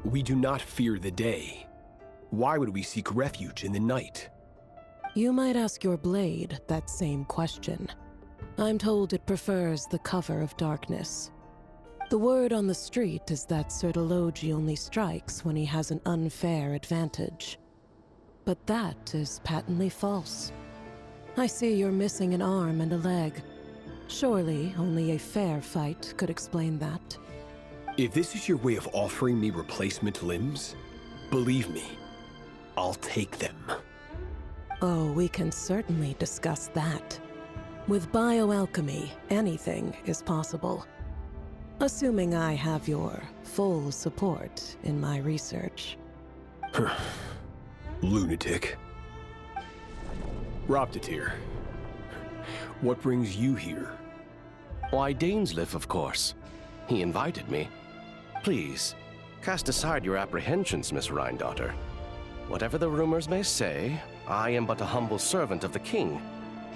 We do not fear the day. Why would we seek refuge in the night? You might ask your blade that same question. I'm told it prefers the cover of darkness. The word on the street is that Sertologi only strikes when he has an unfair advantage. But that is patently false. I see you're missing an arm and a leg. Surely only a fair fight could explain that. If this is your way of offering me replacement limbs, believe me, I'll take them. Oh, we can certainly discuss that. With bioalchemy, anything is possible. Assuming I have your full support in my research. Lunatic. RHINDOTTIR, what brings you here? Why, Dainsleif, of course. He invited me. Please, cast aside your apprehensions, Miss RHINDOTTIR. Whatever the rumors may say, I am but a humble servant of the king,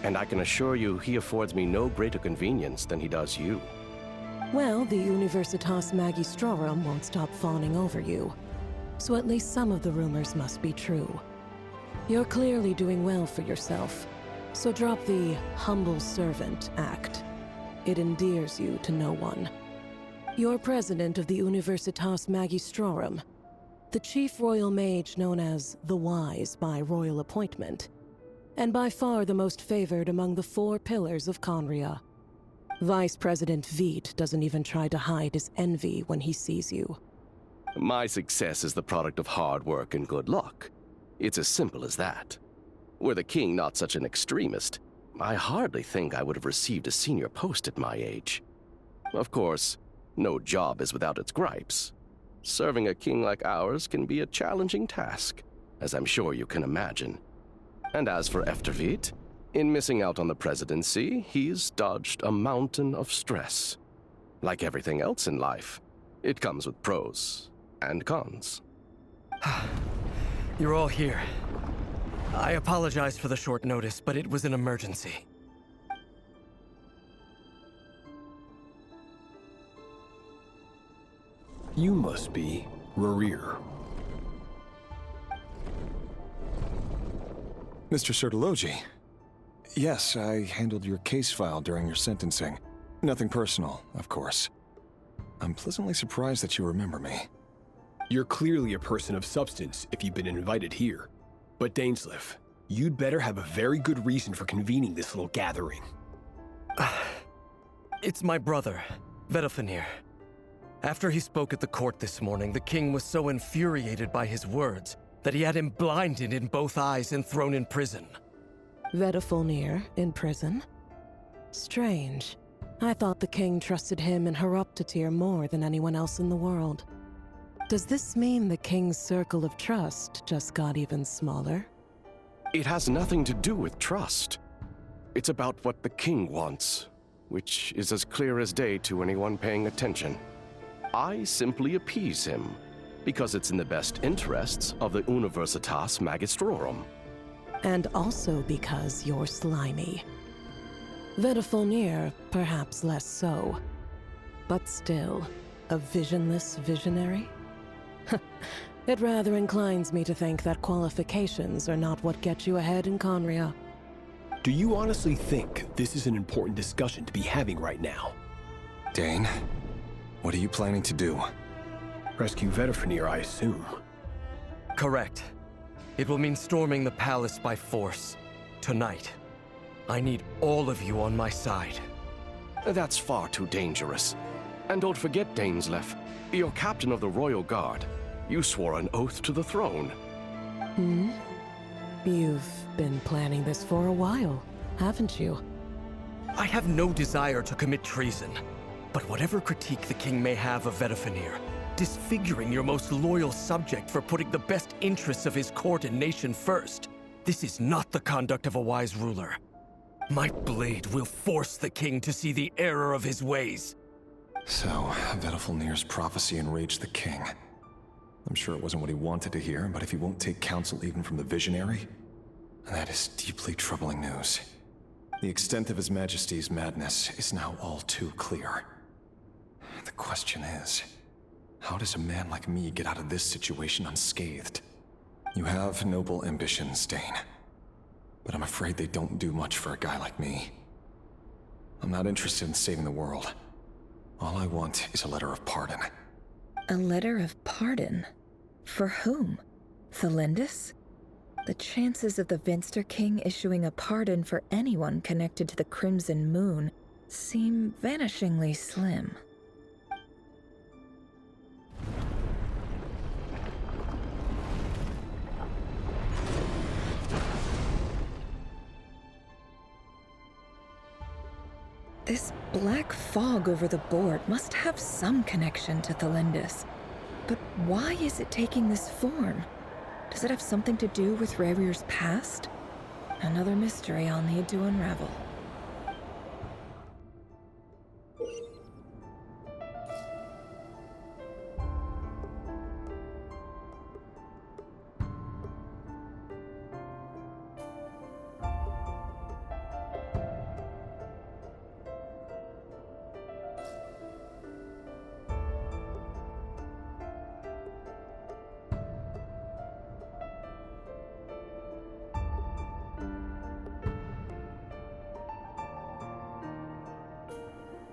and I can assure you he affords me no greater convenience than he does you. Well, the Universitas Magistrorum won't stop fawning over you, so at least some of the rumors must be true. You're clearly doing well for yourself, so drop the humble servant act. It endears you to no one. You're president of the Universitas Magistrorum, the chief royal mage known as the Wise by royal appointment, and by far the most favored among the 4 pillars of Khaenri'ah. Vice President Veit doesn't even try to hide his envy when he sees you. My success is the product of hard work and good luck. It's as simple as that. Were the king not such an extremist, I hardly think I would have received a senior post at my age. Of course, no job is without its gripes. Serving a king like ours can be a challenging task, as I'm sure you can imagine. And as for Veit, in missing out on the presidency, he's dodged a mountain of stress. Like everything else in life, it comes with pros and cons. You're all here. I apologize for the short notice, but it was an emergency. You must be RHINDOTTIR. Mr. Sertologi. Yes, I handled your case file during your sentencing. Nothing personal, of course. I'm pleasantly surprised that you remember me. You're clearly a person of substance if you've been invited here. But Dainsleif, you'd better have a very good reason for convening this little gathering. It's my brother, Vedofenir. After he spoke at the court this morning, the king was so infuriated by his words that he had him blinded in both eyes and thrown in prison. Vedofenir in prison? Strange. I thought the king trusted him and RHINDOTTIR more than anyone else in the world. Does this mean the king's circle of trust just got even smaller? It has nothing to do with trust. It's about what the king wants, which is as clear as day to anyone paying attention. I simply appease him, because it's in the best interests of the Universitas Magistrorum. And also because you're slimy. Vedofenir, perhaps less so. But still, a visionless visionary? It rather inclines me to think that qualifications are not what get you ahead in Khaenri'ah. Do you honestly think this is an important discussion to be having right now? Dane, what are you planning to do? Rescue Vedofenir, I assume. Correct. It will mean storming the palace by force. Tonight. I need all of you on my side. That's far too dangerous. And don't forget, Dainsleif, you're captain of the Royal Guard. You swore an oath to the throne. You've been planning this for a while, haven't you? I have no desire to commit treason. But whatever critique the king may have of Vedofenir, disfiguring your most loyal subject for putting the best interests of his court and nation first, this is not the conduct of a wise ruler. My blade will force the king to see the error of his ways. So, Vedofenir's prophecy enraged the king. I'm sure it wasn't what he wanted to hear, but if he won't take counsel even from the visionary, that is deeply troubling news. The extent of His Majesty's madness is now all too clear. The question is, How does a man like me get out of this situation unscathed? You have noble ambitions, Dane. But I'm afraid they don't do much for a guy like me. I'm not interested in saving the world. All I want is a letter of pardon. A letter of pardon? For whom? Thelindis? The chances of the Venster King issuing a pardon for anyone connected to the Crimson Moon seem vanishingly slim. This black fog over the board must have some connection to Thelindis. But why is it taking this form? Does it have something to do with Revir's past? Another mystery I'll need to unravel.